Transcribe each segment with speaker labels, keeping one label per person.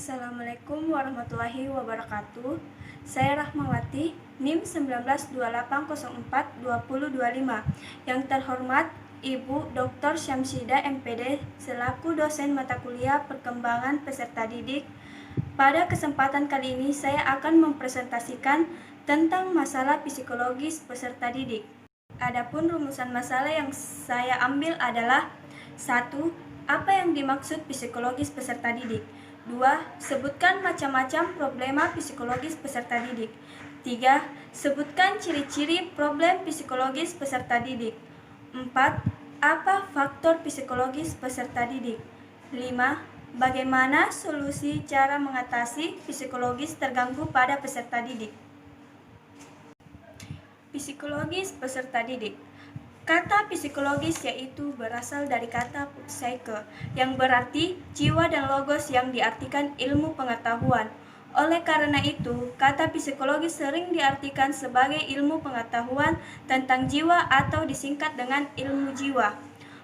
Speaker 1: Assalamualaikum warahmatullahi wabarakatuh. Saya Rahmawati, NIM 1928042025. Yang terhormat Ibu Dr. Syamsida MPD selaku dosen mata kuliah Perkembangan Peserta Didik. Pada kesempatan kali ini saya akan mempresentasikan tentang masalah psikologis peserta didik. Adapun rumusan masalah yang saya ambil adalah 1. Apa yang dimaksud psikologis peserta didik? 2. Sebutkan macam-macam problema psikologis peserta didik. 3. Sebutkan ciri-ciri problem psikologis peserta didik. 4. Apa faktor psikologis peserta didik? 5. Bagaimana solusi cara mengatasi psikologis terganggu pada peserta didik? Psikologis peserta didik. Kata psikologis yaitu berasal dari kata psyche yang berarti jiwa dan logos yang diartikan ilmu pengetahuan. Oleh karena itu, kata psikologis sering diartikan sebagai ilmu pengetahuan tentang jiwa atau disingkat dengan ilmu jiwa.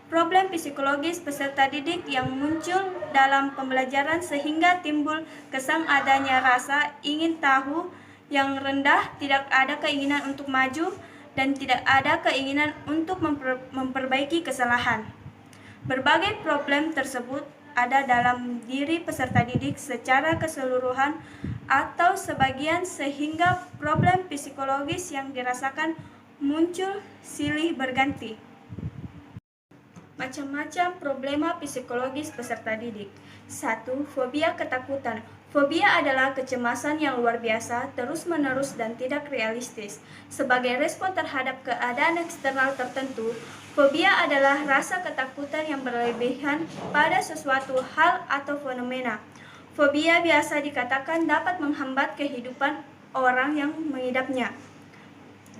Speaker 1: Problem psikologis peserta didik yang muncul dalam pembelajaran sehingga timbul kesan adanya rasa ingin tahu yang rendah, tidak ada keinginan untuk maju, dan tidak ada keinginan untuk memperbaiki kesalahan. Berbagai problem tersebut ada dalam diri peserta didik secara keseluruhan atau sebagian sehingga problem psikologis yang dirasakan muncul silih berganti. Macam-macam problema psikologis peserta didik. 1. Fobia ketakutan. Fobia adalah kecemasan yang luar biasa, terus-menerus dan tidak realistis. Sebagai respon terhadap keadaan eksternal tertentu, fobia adalah rasa ketakutan yang berlebihan pada sesuatu hal atau fenomena. Fobia biasa dikatakan dapat menghambat kehidupan orang yang mengidapnya.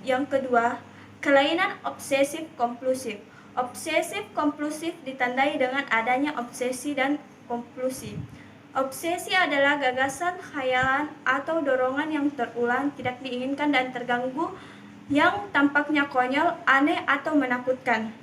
Speaker 1: Yang kedua, kelainan obsesif kompulsif. Obsesif kompulsif ditandai dengan adanya obsesi dan kompulsi. Obsesi adalah gagasan, khayalan, atau dorongan yang terulang, tidak diinginkan dan terganggu yang tampaknya konyol, aneh, atau menakutkan.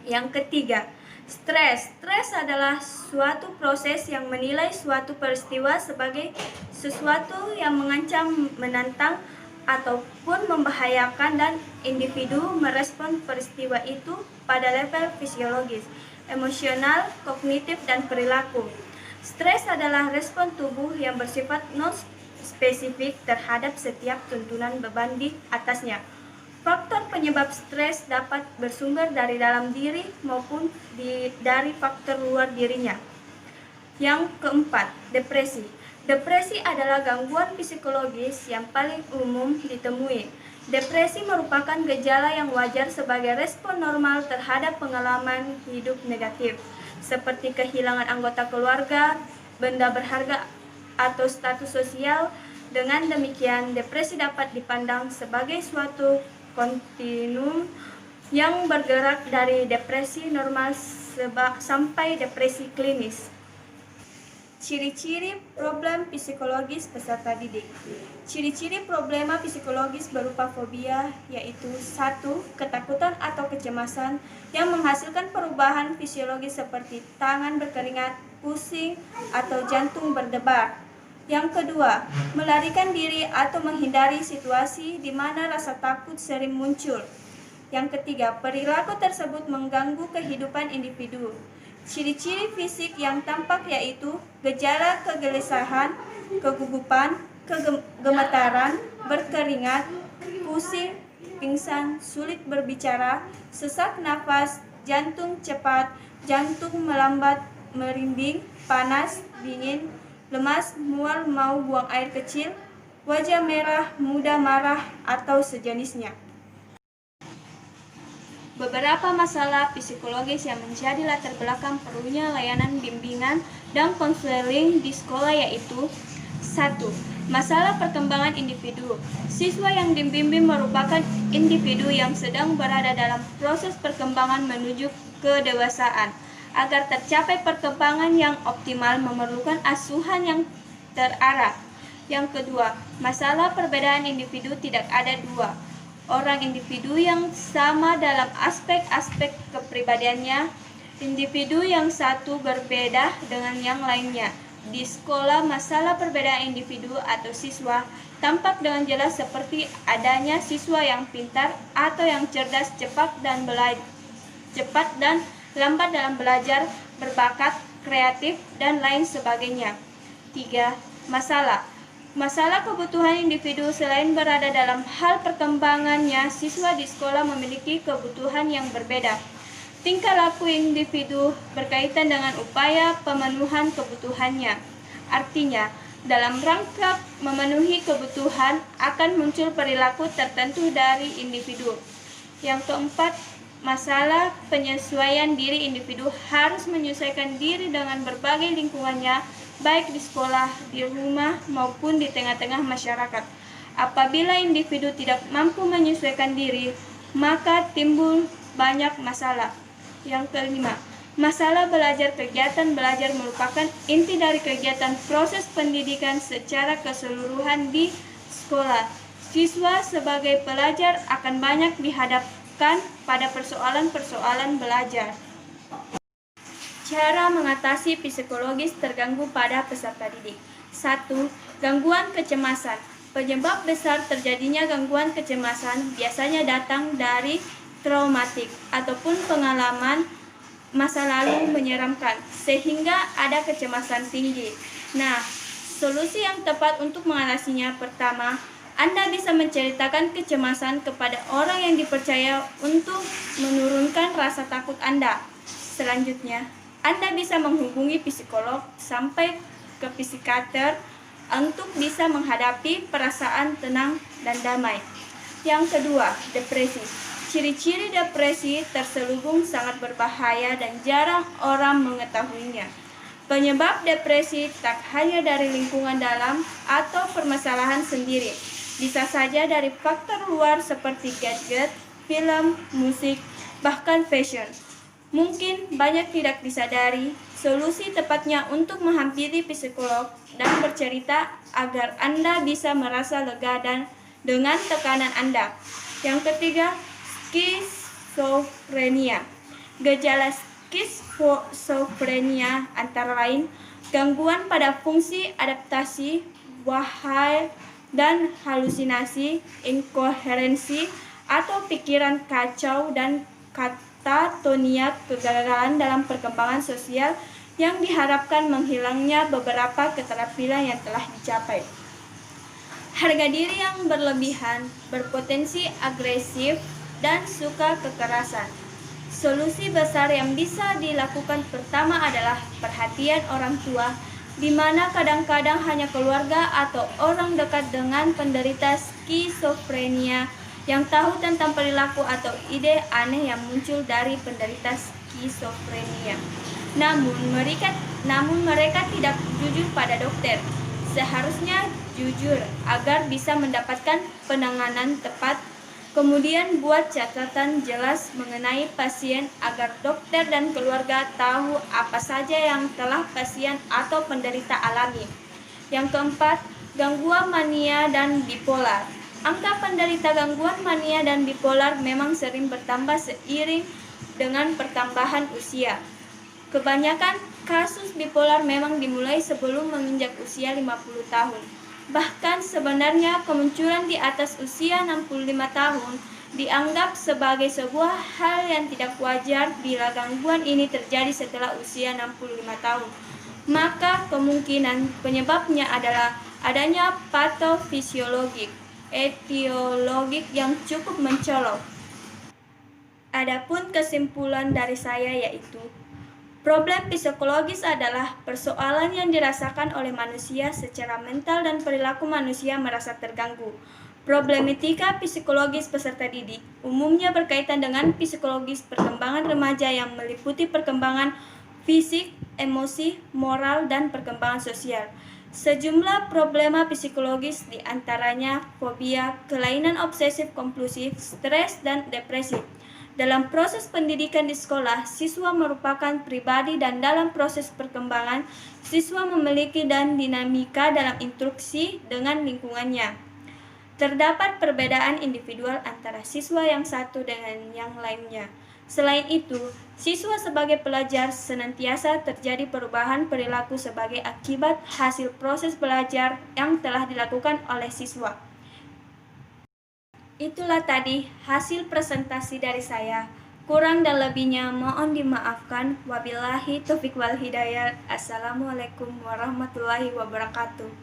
Speaker 1: Yang ketiga, stres. Stres adalah suatu proses yang menilai suatu peristiwa sebagai sesuatu yang mengancam, menantang, ataupun membahayakan dan individu merespon peristiwa itu pada level fisiologis, emosional, kognitif, dan perilaku. Stres adalah respon tubuh yang bersifat non-spesifik terhadap setiap tuntunan beban di atasnya. Faktor penyebab stres dapat bersumber dari dalam diri maupun dari faktor luar dirinya. Yang keempat, depresi. Depresi adalah gangguan psikologis yang paling umum ditemui. Depresi merupakan gejala yang wajar sebagai respon normal terhadap pengalaman hidup negatif, seperti kehilangan anggota keluarga, benda berharga, atau status sosial. Dengan demikian, depresi dapat dipandang sebagai suatu kontinum yang bergerak dari depresi normal sampai depresi klinis. Ciri-ciri problem psikologis peserta didik. Ciri-ciri problema psikologis berupa fobia yaitu 1. Ketakutan atau kecemasan yang menghasilkan perubahan fisiologis seperti tangan berkeringat, pusing, atau jantung berdebar. Yang kedua, melarikan diri atau menghindari situasi di mana rasa takut sering muncul. Yang ketiga, perilaku tersebut mengganggu kehidupan individu. Ciri-ciri fisik yang tampak yaitu gejala kegelisahan, kegugupan, gemetaran, berkeringat, pusing, pingsan, sulit berbicara, sesak nafas, jantung cepat, jantung melambat, merinding, panas, dingin, lemas, mual, mau buang air kecil, wajah merah, mudah marah, atau sejenisnya. Beberapa masalah psikologis yang menjadi latar belakang perlunya layanan bimbingan dan konseling di sekolah yaitu 1. Masalah perkembangan individu. Siswa yang dibimbing merupakan individu yang sedang berada dalam proses perkembangan menuju kedewasaan. Agar tercapai perkembangan yang optimal memerlukan asuhan yang terarah. Yang kedua, masalah perbedaan individu tidak ada dua orang individu yang sama dalam aspek-aspek kepribadiannya. Individu yang satu berbeda dengan yang lainnya di sekolah, masalah perbedaan individu atau siswa tampak dengan jelas seperti adanya siswa yang pintar atau yang cerdas, cepat dan lambat dalam belajar, berbakat, kreatif, dan lain sebagainya. 3. Masalah kebutuhan individu. Selain berada dalam hal perkembangannya, siswa di sekolah memiliki kebutuhan yang berbeda. Tingkah laku individu berkaitan dengan upaya pemenuhan kebutuhannya. Artinya, dalam rangka memenuhi kebutuhan akan muncul perilaku tertentu dari individu. Yang keempat, masalah penyesuaian diri. Individu harus menyesuaikan diri dengan berbagai lingkungannya, baik di sekolah, di rumah, maupun di tengah-tengah masyarakat. Apabila individu tidak mampu menyesuaikan diri, maka timbul banyak masalah. Yang kelima, masalah belajar. Kegiatan belajar merupakan inti dari kegiatan proses pendidikan secara keseluruhan di sekolah. Siswa sebagai pelajar akan banyak dihadapkan pada persoalan-persoalan belajar. Cara mengatasi psikologis terganggu pada peserta didik. 1. Gangguan kecemasan. Penyebab besar terjadinya gangguan kecemasan biasanya datang dari traumatik ataupun pengalaman masa lalu menyeramkan, sehingga ada kecemasan tinggi. Nah, solusi yang tepat untuk mengatasinya: pertama, Anda bisa menceritakan kecemasan kepada orang yang dipercaya untuk menurunkan rasa takut Anda. Selanjutnya, Anda bisa menghubungi psikolog sampai ke psikiater untuk bisa menghadapi perasaan tenang dan damai. Yang kedua, depresi. Ciri-ciri depresi terselubung sangat berbahaya dan jarang orang mengetahuinya. Penyebab depresi tak hanya dari lingkungan dalam atau permasalahan sendiri, bisa saja dari faktor luar seperti gadget, film, musik, bahkan fashion. Mungkin banyak tidak disadari. Solusi tepatnya untuk menghampiri psikolog dan bercerita agar Anda bisa merasa lega dan dengan tekanan Anda. Yang ketiga, skizofrenia. Gejala skizofrenia antara lain gangguan pada fungsi adaptasi, wahai dan halusinasi, inkoherensi atau pikiran kacau, dan katatonia, kegagalan dalam perkembangan sosial yang diharapkan menghilangnya beberapa keterampilan yang telah dicapai. Harga diri yang berlebihan, berpotensi agresif, dan suka kekerasan. Solusi besar yang bisa dilakukan pertama adalah perhatian orang tua, di mana kadang-kadang hanya keluarga atau orang dekat dengan penderita skizofrenia yang tahu tentang perilaku atau ide aneh yang muncul dari penderita skizofrenia. Namun mereka tidak jujur pada dokter. Seharusnya jujur agar bisa mendapatkan penanganan tepat. Kemudian buat catatan jelas mengenai pasien agar dokter dan keluarga tahu apa saja yang telah pasien atau penderita alami. Yang keempat, gangguan mania dan bipolar. Angka penderita gangguan mania dan bipolar memang sering bertambah seiring dengan pertambahan usia. Kebanyakan kasus bipolar memang dimulai sebelum menginjak usia 50 tahun. Bahkan sebenarnya kemunculan di atas usia 65 tahun dianggap sebagai sebuah hal yang tidak wajar bila gangguan ini terjadi setelah usia 65 tahun. Maka kemungkinan penyebabnya adalah adanya patofisiologik, etiologik yang cukup mencolok. Adapun kesimpulan dari saya yaitu, problem psikologis adalah persoalan yang dirasakan oleh manusia secara mental dan perilaku manusia merasa terganggu. Problematika psikologis peserta didik umumnya berkaitan dengan psikologis perkembangan remaja yang meliputi perkembangan fisik, emosi, moral, dan perkembangan sosial. Sejumlah problema psikologis diantaranya fobia, kelainan obsesif kompulsif, stres, dan depresi. Dalam proses pendidikan di sekolah, siswa merupakan pribadi dan dalam proses perkembangan, siswa memiliki dan dinamika dalam interaksi dengan lingkungannya. Terdapat perbedaan individual antara siswa yang satu dengan yang lainnya. Selain itu, siswa sebagai pelajar senantiasa terjadi perubahan perilaku sebagai akibat hasil proses belajar yang telah dilakukan oleh siswa. Itulah tadi hasil presentasi dari saya. Kurang dan lebihnya mohon dimaafkan. Wabillahi taufiq wal hidayah. Assalamualaikum warahmatullahi wabarakatuh.